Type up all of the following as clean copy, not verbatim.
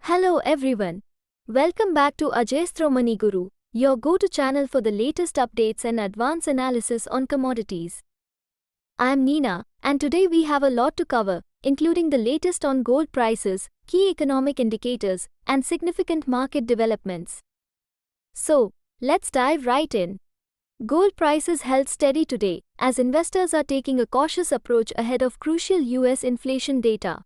Hello everyone. Welcome back to Ajayastro Money Guru, your go-to channel for the latest updates and advanced analysis on commodities. I am Neena, and today we have a lot to cover, including the latest on gold prices, key economic indicators, and significant market developments. So, let's dive right in. Gold prices held steady today, as investors are taking a cautious approach ahead of crucial US inflation data.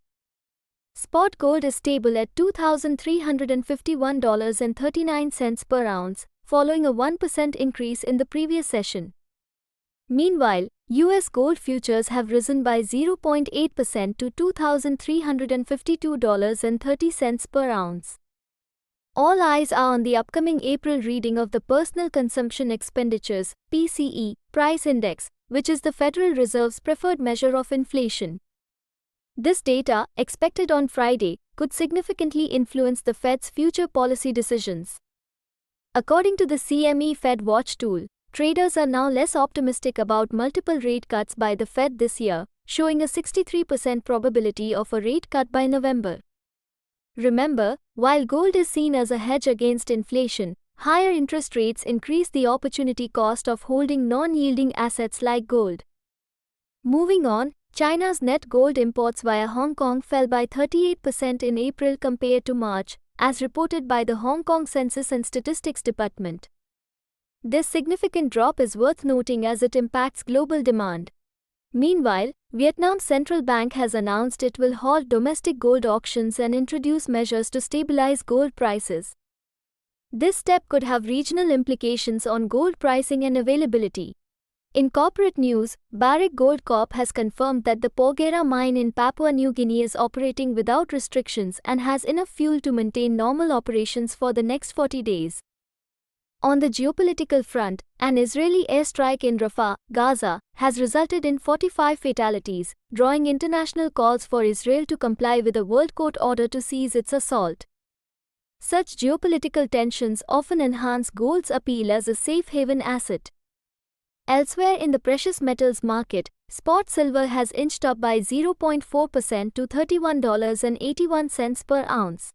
Spot gold is stable at $2,351.39 per ounce, following a 1% increase in the previous session. Meanwhile, US gold futures have risen by 0.8% to $2,352.30 per ounce. All eyes are on the upcoming April reading of the Personal Consumption Expenditures (PCE) price index, which is the Federal Reserve's preferred measure of inflation. This data, expected on Friday, could significantly influence the Fed's future policy decisions. According to the CME Fed Watch tool, traders are now less optimistic about multiple rate cuts by the Fed this year, showing a 63% probability of a rate cut by November. Remember, while gold is seen as a hedge against inflation, higher interest rates increase the opportunity cost of holding non-yielding assets like gold. Moving on, China's net gold imports via Hong Kong fell by 38% in April compared to March, as reported by the Hong Kong Census and Statistics Department. This significant drop is worth noting as it impacts global demand. Meanwhile, Vietnam's central bank has announced it will halt domestic gold auctions and introduce measures to stabilize gold prices. This step could have regional implications on gold pricing and availability. In corporate news, Barrick Gold Corp has confirmed that the Porgera mine in Papua New Guinea is operating without restrictions and has enough fuel to maintain normal operations for the next 40 days. On the geopolitical front, an Israeli airstrike in Rafah, Gaza, has resulted in 45 fatalities, drawing international calls for Israel to comply with a world court order to cease its assault. Such geopolitical tensions often enhance gold's appeal as a safe haven asset. Elsewhere in the precious metals market, spot silver has inched up by 0.4% to $31.81 per ounce.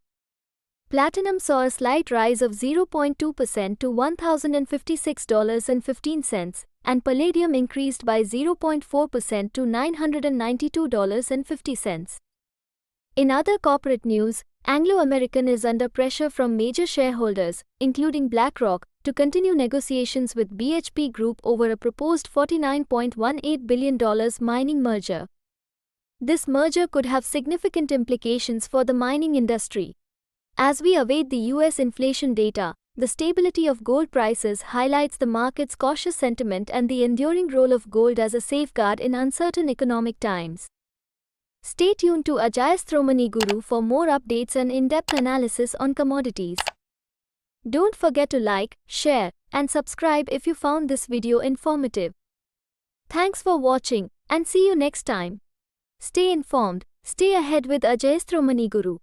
Platinum saw a slight rise of 0.2% to $1,056.15, and palladium increased by 0.4% to $992.50. In other corporate news, Anglo American is under pressure from major shareholders, including BlackRock, to continue negotiations with BHP Group over a proposed $49.18 billion mining merger. This merger could have significant implications for the mining industry. As we await the US inflation data, the stability of gold prices highlights the market's cautious sentiment and the enduring role of gold as a safeguard in uncertain economic times. Stay tuned to Ajayastro Money Guru for more updates and in-depth analysis on commodities. Don't forget to like, share, and subscribe if you found this video informative. Thanks for watching, and see you next time. Stay informed, stay ahead with Ajayastro Money Guru.